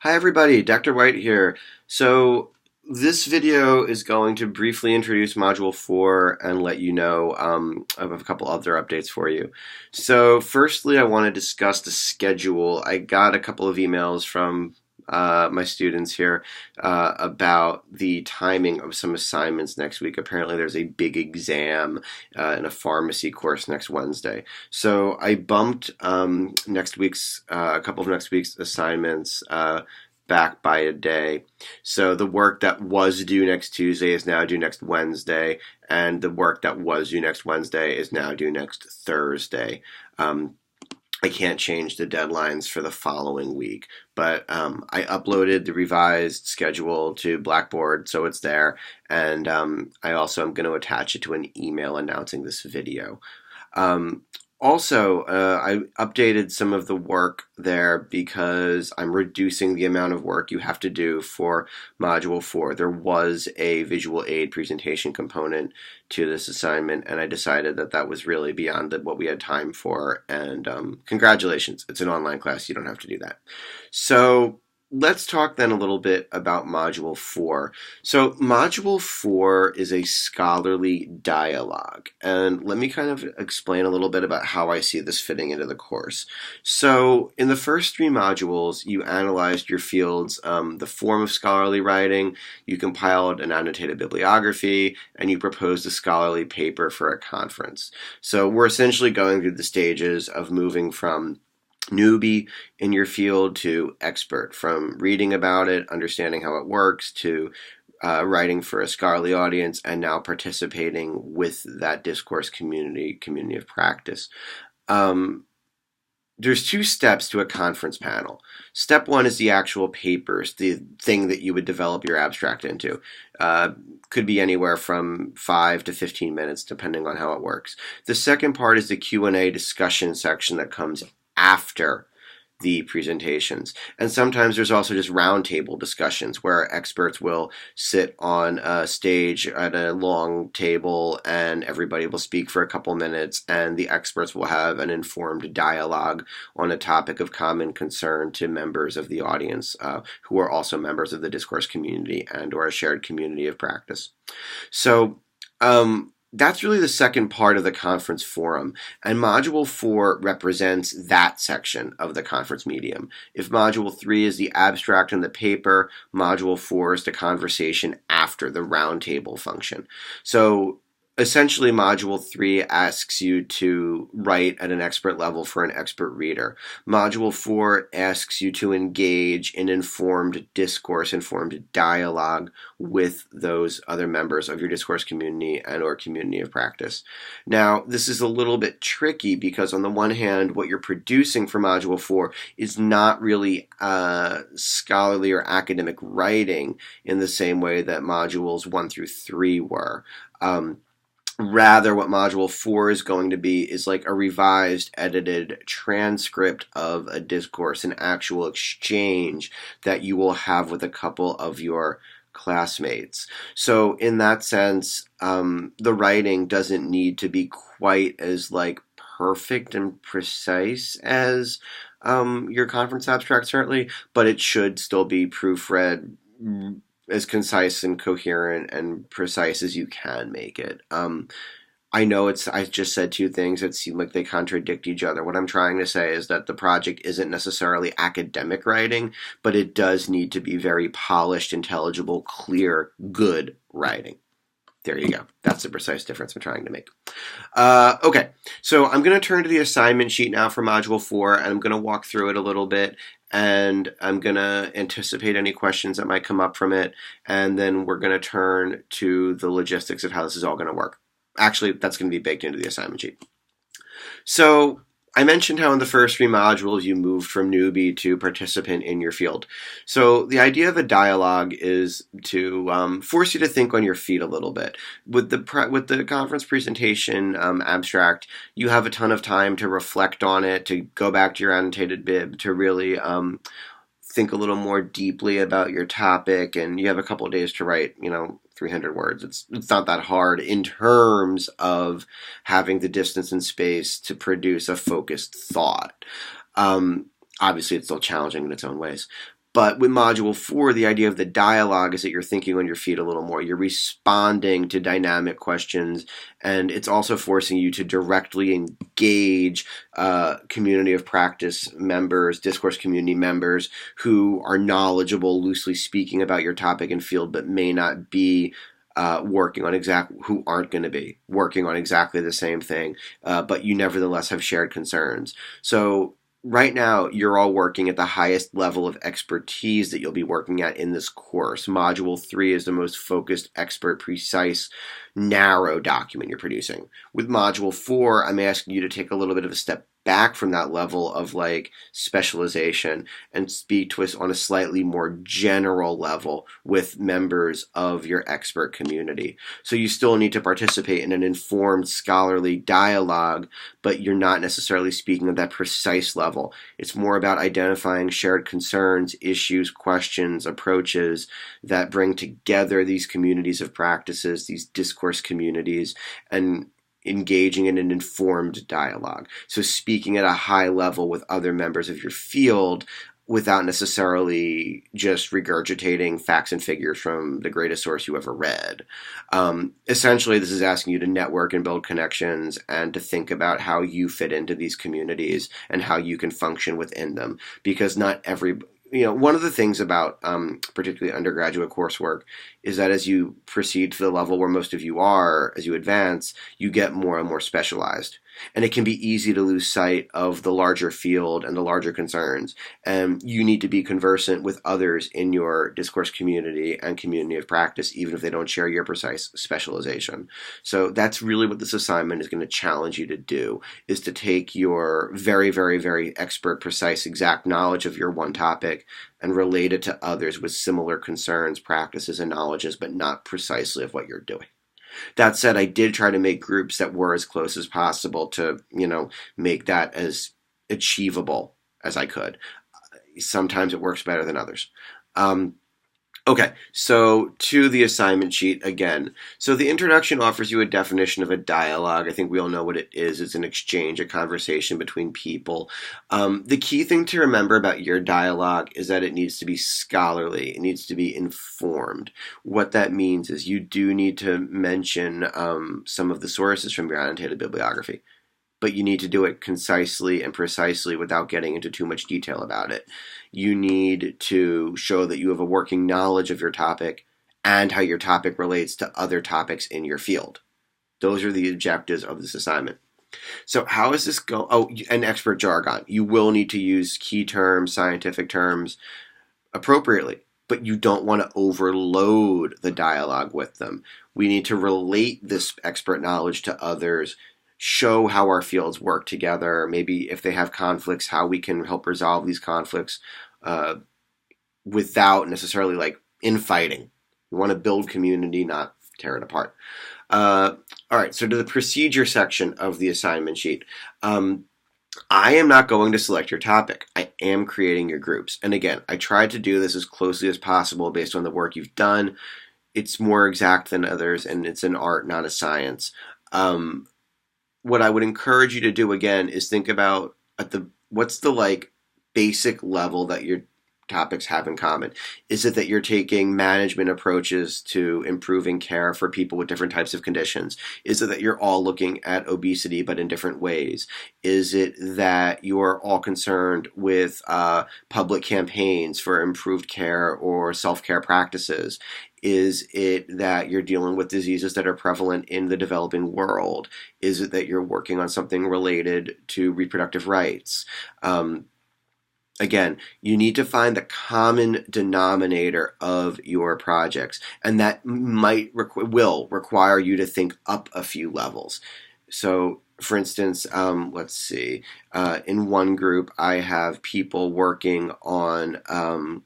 Hi everybody, Dr. White here. So this video is going to briefly introduce Module 4 and let you know of a couple other updates for you. So firstly, I want to discuss the schedule. I got a couple of emails from my students here about the timing of some assignments next week. Apparently there's a big exam in a pharmacy course next Wednesday. So I bumped a couple of next week's assignments back by a day. So the work that was due next Tuesday is now due next Wednesday, and the work that was due next Wednesday is now due next Thursday. I can't change the deadlines for the following week, but I uploaded the revised schedule to Blackboard, so it's there, and I also am going to attach it to an email announcing this video. I updated some of the work there because I'm reducing the amount of work you have to do for Module 4. There was a visual aid presentation component to this assignment, and I decided that that was really beyond what we had time for, and congratulations, it's an online class, you don't have to do that. So let's talk then a little bit about Module 4. So Module 4 is a scholarly dialogue, and let me kind of explain a little bit about how I see this fitting into the course. So in the first three modules, you analyzed your fields, the form of scholarly writing, you compiled an annotated bibliography, and you proposed a scholarly paper for a conference. So we're essentially going through the stages of moving from newbie in your field to expert, from reading about it, understanding how it works, to writing for a scholarly audience, and now participating with that discourse community of practice. There's two steps to a conference panel. Step one is the actual papers, the thing that you would develop your abstract into. Could be anywhere from 5 to 15 minutes, depending on how it works. The second part is the Q&A discussion section that comes after the presentations. And sometimes there's also just roundtable discussions where experts will sit on a stage at a long table and everybody will speak for a couple minutes, and the experts will have an informed dialogue on a topic of common concern to members of the audience who are also members of the discourse community and or a shared community of practice. So that's really the second part of the conference forum, and Module 4 represents that section of the conference medium. If Module 3 is the abstract and the paper, Module 4 is the conversation after the roundtable function. So essentially, Module 3 asks you to write at an expert level for an expert reader. Module 4 asks you to engage in informed discourse, informed dialogue with those other members of your discourse community and or community of practice. Now, this is a little bit tricky because on the one hand, what you're producing for Module 4 is not really scholarly or academic writing in the same way that Modules 1 through 3 were. Rather, what Module 4 is going to be is like a revised, edited transcript of a discourse, an actual exchange that you will have with a couple of your classmates. So in that sense, the writing doesn't need to be quite as like perfect and precise as your conference abstract, certainly, but it should still be proofread as concise and coherent and precise as you can make it. I know I just said two things that seem like they contradict each other. What I'm trying to say is that the project isn't necessarily academic writing, but it does need to be very polished, intelligible, clear, good writing. There you go. That's the precise difference I'm trying to make. Okay, so I'm going to turn to the assignment sheet now for Module 4, and I'm going to walk through it a little bit, and I'm going to anticipate any questions that might come up from it, and then we're going to turn to the logistics of how this is all going to work. Actually, that's going to be baked into the assignment sheet. So I mentioned how in the first three modules you moved from newbie to participant in your field. So the idea of a dialogue is to force you to think on your feet a little bit. With the conference presentation abstract, you have a ton of time to reflect on it, to go back to your annotated bib, to really think a little more deeply about your topic, and you have a couple of days to write, 300 words. It's not that hard in terms of having the distance and space to produce a focused thought. Obviously, it's still challenging in its own ways. But with Module 4, the idea of the dialogue is that you're thinking on your feet a little more. You're responding to dynamic questions, and it's also forcing you to directly engage community of practice members, discourse community members who are knowledgeable, loosely speaking, about your topic and field, but may not be who aren't going to be working on exactly the same thing, but you nevertheless have shared concerns. So right now, you're all working at the highest level of expertise that you'll be working at in this course. Module 3 is the most focused, expert, precise, narrow document you're producing. With Module 4, I'm asking you to take a little bit of a step back from that level of like specialization and speak to us on a slightly more general level with members of your expert community. So you still need to participate in an informed scholarly dialogue, but you're not necessarily speaking at that precise level. It's more about identifying shared concerns, issues, questions, approaches that bring together these communities of practices, these discourse communities, and engaging in an informed dialogue. So speaking at a high level with other members of your field without necessarily just regurgitating facts and figures from the greatest source you ever read. Essentially, this is asking you to network and build connections and to think about how you fit into these communities and how you can function within them. Because not every one of the things about particularly undergraduate coursework is that as you proceed to the level where most of you are, as you advance, you get more and more specialized. And it can be easy to lose sight of the larger field and the larger concerns. And you need to be conversant with others in your discourse community and community of practice, even if they don't share your precise specialization. So that's really what this assignment is going to challenge you to do, is to take your very, very, very expert, precise, exact knowledge of your one topic and relate it to others with similar concerns, practices, and knowledges, but not precisely of what you're doing. That said, I did try to make groups that were as close as possible to, make that as achievable as I could. Sometimes it works better than others. Okay, so to the assignment sheet again. So the introduction offers you a definition of a dialogue. I think we all know what it is. It's an exchange, a conversation between people. The key thing to remember about your dialogue is that it needs to be scholarly. It needs to be informed. What that means is you do need to mention some of the sources from your annotated bibliography, but you need to do it concisely and precisely without getting into too much detail about it. You need to show that you have a working knowledge of your topic and how your topic relates to other topics in your field. Those are the objectives of this assignment. So how is this go? Oh, and expert jargon. You will need to use key terms, scientific terms appropriately, but you don't want to overload the dialogue with them. We need to relate this expert knowledge to others, show how our fields work together, maybe if they have conflicts, how we can help resolve these conflicts without necessarily like infighting. We want to build community, not tear it apart. All right, so to the procedure section of the assignment sheet. I am not going to select your topic. I am creating your groups. And again, I tried to do this as closely as possible based on the work you've done. It's more exact than others, and it's an art, not a science. What I would encourage you to do again is think about what's the like basic level that your topics have in common. Is it that you're taking management approaches to improving care for people with different types of conditions? Is it that you're all looking at obesity but in different ways? Is it that you're all concerned with public campaigns for improved care or self-care practices? Is it that you're dealing with diseases that are prevalent in the developing world? Is it that you're working on something related to reproductive rights? Again, you need to find the common denominator of your projects, and that will require you to think up a few levels. So, for instance, let's see. In one group, I have people working on...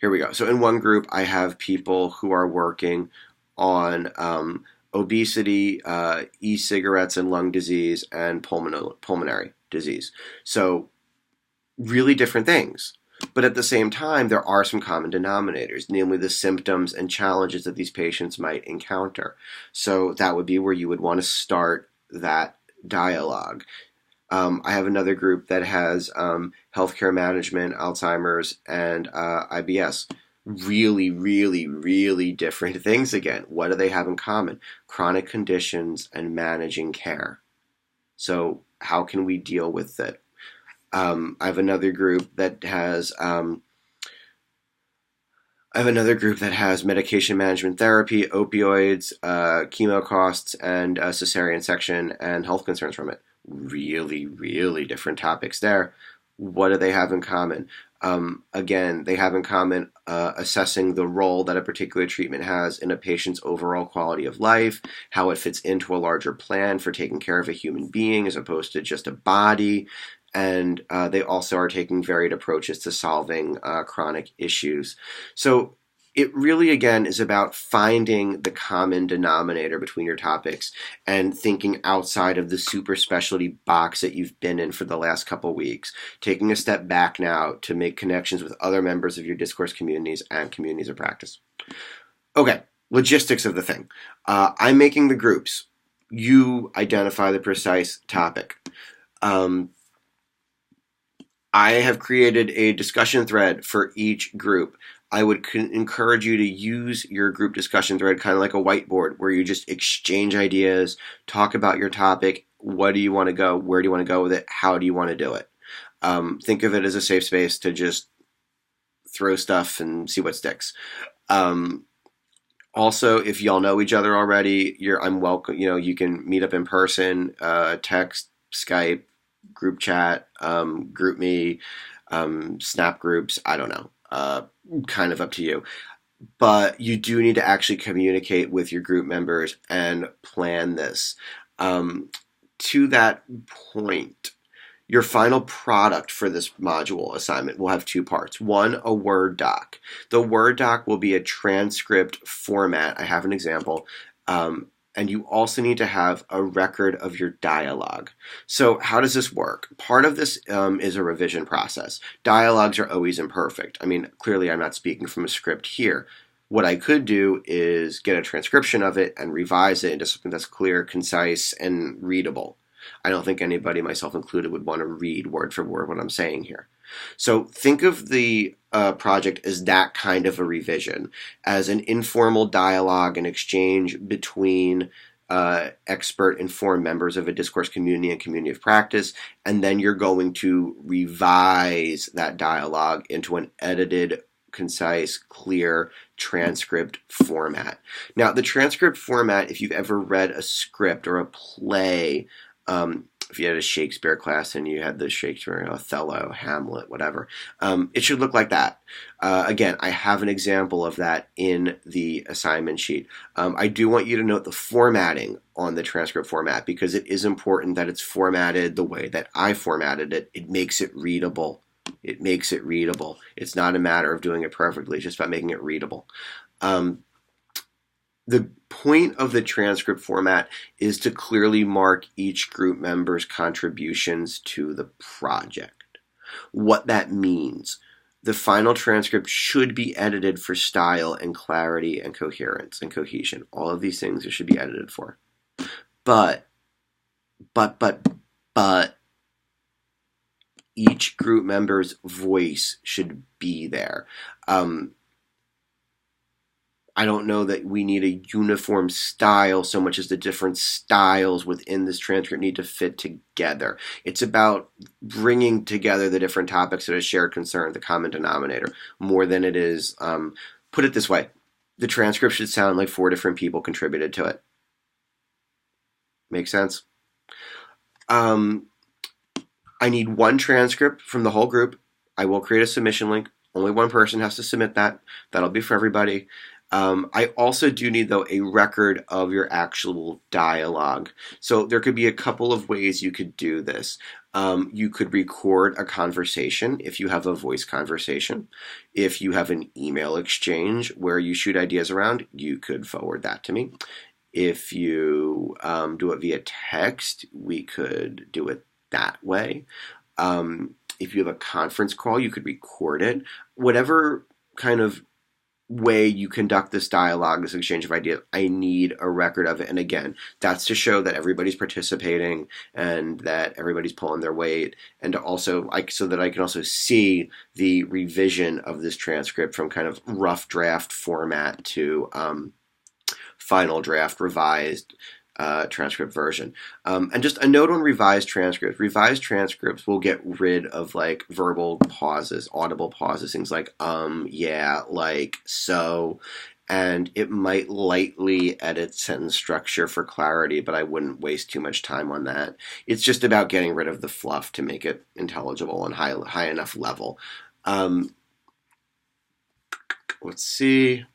Here we go. So in one group, I have people who are working on obesity, e-cigarettes and lung disease, and pulmonary disease. So really different things. But at the same time, there are some common denominators, namely the symptoms and challenges that these patients might encounter. So that would be where you would want to start that dialogue. I have another group that has healthcare management, Alzheimer's, and IBS. Really, really, really different things again. What do they have in common? Chronic conditions and managing care. So how can we deal with it? I have another group that has medication management therapy, opioids, chemo costs, and cesarean section and health concerns from it. Really, really different topics there. What do they have in common? Again, they have in common assessing the role that a particular treatment has in a patient's overall quality of life, how it fits into a larger plan for taking care of a human being as opposed to just a body. And they also are taking varied approaches to solving chronic issues. So it really, again, is about finding the common denominator between your topics and thinking outside of the super specialty box that you've been in for the last couple weeks. Taking a step back now to make connections with other members of your discourse communities and communities of practice. Okay, logistics of the thing. I'm making the groups. You identify the precise topic. I have created a discussion thread for each group. I would encourage you to use your group discussion thread kind of like a whiteboard where you just exchange ideas, talk about your topic, what do you want to go, where do you want to go with it, how do you want to do it. Think of it as a safe space to just throw stuff and see what sticks. Also, if y'all know each other already, I'm welcome. You can meet up in person, text, Skype, group chat, group me, snap groups. I don't know. Kind of up to you. But you do need to actually communicate with your group members and plan this. To that point, your final product for this module assignment will have 2 parts. One, a Word doc. The Word doc will be a transcript format. I have an example. And you also need to have a record of your dialogue. So how does this work? Part of this is a revision process. Dialogues are always imperfect. I mean, clearly I'm not speaking from a script here. What I could do is get a transcription of it and revise it into something that's clear, concise, and readable. I don't think anybody, myself included, would want to read word for word what I'm saying here. So think of the project as that kind of a revision, as an informal dialogue and exchange between expert, informed members of a discourse community and community of practice, and then you're going to revise that dialogue into an edited, concise, clear transcript format. Now, the transcript format, if you've ever read a script or a play, if you had a Shakespeare class and you had the Shakespeare, Othello, Hamlet, whatever, it should look like that. Again, I have an example of that in the assignment sheet. I do want you to note the formatting on the transcript format because it is important that it's formatted the way that I formatted it. It makes it readable. It makes it readable. It's not a matter of doing it perfectly. It's just about making it readable. The point of the transcript format is to clearly mark each group member's contributions to the project. What that means, the final transcript should be edited for style and clarity and coherence and cohesion. All of these things it should be edited for. But each group member's voice should be there. I don't know that we need a uniform style so much as the different styles within this transcript need to fit together. It's about bringing together the different topics that are shared concern, the common denominator, more than it is, put it this way, the transcript should sound like 4 different people contributed to it. Make sense? I need 1 transcript from the whole group. I will create a submission link. Only 1 person has to submit that. That'll be for everybody. I also do need, though, a record of your actual dialogue. So there could be a couple of ways you could do this. You could record a conversation if you have a voice conversation. If you have an email exchange where you shoot ideas around, you could forward that to me. If you do it via text, we could do it that way. If you have a conference call, you could record it. Whatever kind of way you conduct this dialogue, this exchange of ideas, I need a record of it. And again, that's to show that everybody's participating and that everybody's pulling their weight, and to also so that I can also see the revision of this transcript from kind of rough draft format to final draft revised transcript version. And just a note on revised transcripts. Revised transcripts will get rid of like verbal pauses, audible pauses, things like yeah, like, so, and it might lightly edit sentence structure for clarity, but I wouldn't waste too much time on that. It's just about getting rid of the fluff to make it intelligible and high enough level. Let's see.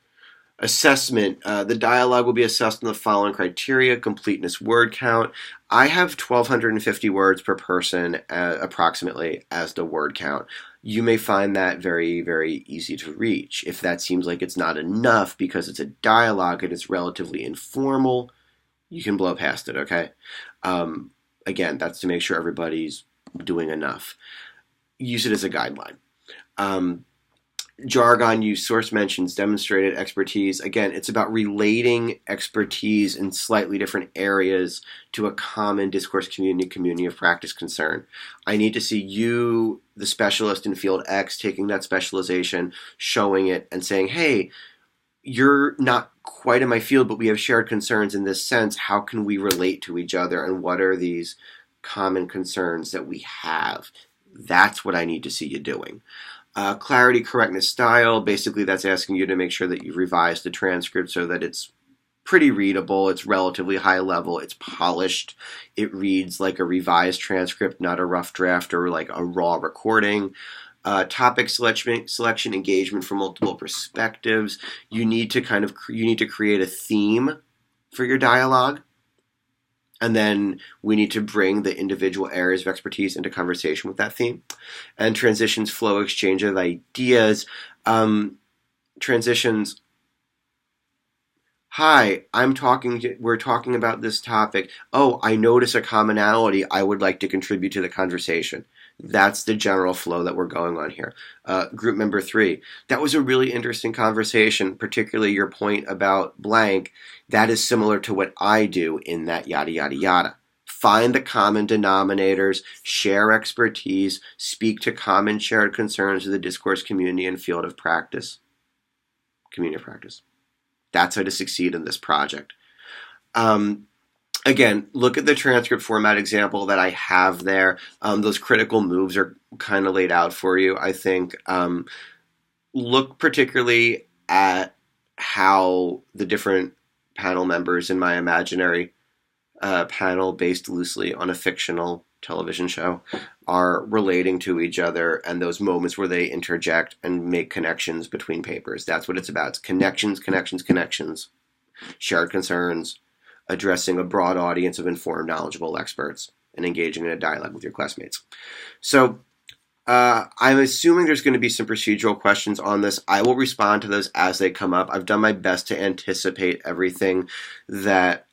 Assessment. The dialogue will be assessed on the following criteria: completeness, word count. I have 1,250 words per person, approximately, as the word count. You may find that very, very easy to reach. If that seems like it's not enough because it's a dialogue and it's relatively informal, you can blow past it, okay? Again, that's to make sure everybody's doing enough. Use it as a guideline. Jargon use, source mentions, demonstrated expertise. Again, it's about relating expertise in slightly different areas to a common discourse community of practice concern. I need to see you, the specialist in field X, taking that specialization, showing it, and saying, hey, you're not quite in my field, but we have shared concerns in this sense. How can we relate to each other, and what are these common concerns that we have? That's what I need to see you doing. Clarity, correctness, style. Basically, that's asking you to make sure that you've revised the transcript so that it's pretty readable, it's relatively high level, it's polished, it reads like a revised transcript, not a rough draft or like a raw recording. Topic selection, engagement from multiple perspectives. You need to create a theme for your dialogue. And then we need to bring the individual areas of expertise into conversation with that theme. And transitions, flow, exchange of ideas. Transitions. Hi, we're talking about this topic. Oh, I notice a commonality. I would like to contribute to the conversation. That's the general flow that we're going on here. Group member 3. That was a really interesting conversation, particularly your point about blank. That is similar to what I do in that yada, yada, yada. Find the common denominators, share expertise, speak to common shared concerns of the discourse community and field of practice. Community of practice. That's how to succeed in this project. Again, look at the transcript format example that I have there. Those critical moves are kind of laid out for you, I think. Look particularly at how the different panel members in my imaginary panel, based loosely on a fictional television show, are relating to each other, and those moments where they interject and make connections between papers. That's what it's about. It's connections, connections, connections, shared concerns, addressing a broad audience of informed, knowledgeable experts, and engaging in a dialogue with your classmates. So I'm assuming there's going to be some procedural questions on this. I will respond to those as they come up. I've done my best to anticipate everything that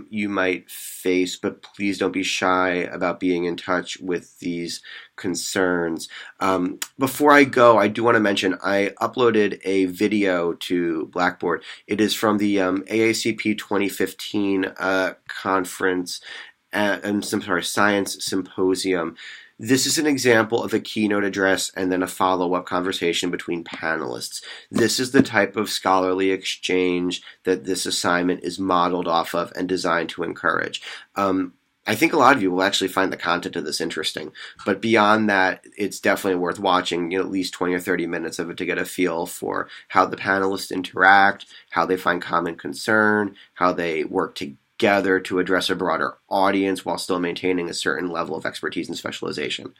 you might face, but please don't be shy about being in touch with these concerns. Before I go, I do want to mention I uploaded a video to Blackboard. It is from the AACP 2015 conference, Science Symposium. This is an example of a keynote address and then a follow-up conversation between panelists. This is the type of scholarly exchange that this assignment is modeled off of and designed to encourage. I think a lot of you will actually find the content of this interesting, but beyond that, it's definitely worth watching, at least 20 or 30 minutes of it to get a feel for how the panelists interact, how they find common concern, how they work together to address a broader audience while still maintaining a certain level of expertise and specialization.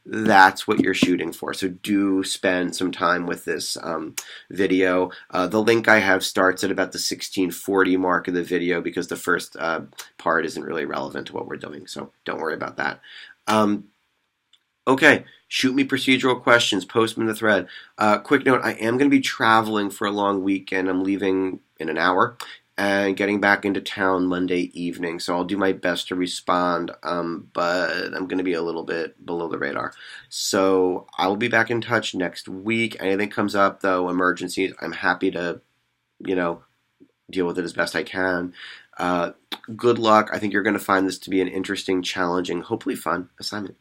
That's what you're shooting for. So do spend some time with this video. The link I have starts at about the 1640 mark of the video because the first part isn't really relevant to what we're doing. So don't worry about that. Okay, shoot me procedural questions. Post them in the thread. Quick note, I am going to be traveling for a long weekend. I'm leaving in an hour. and getting back into town Monday evening. So I'll do my best to respond, but I'm going to be a little bit below the radar. So I will be back in touch next week. Anything comes up, though, emergencies, I'm happy to, deal with it as best I can. Good luck. I think you're going to find this to be an interesting, challenging, hopefully fun assignment.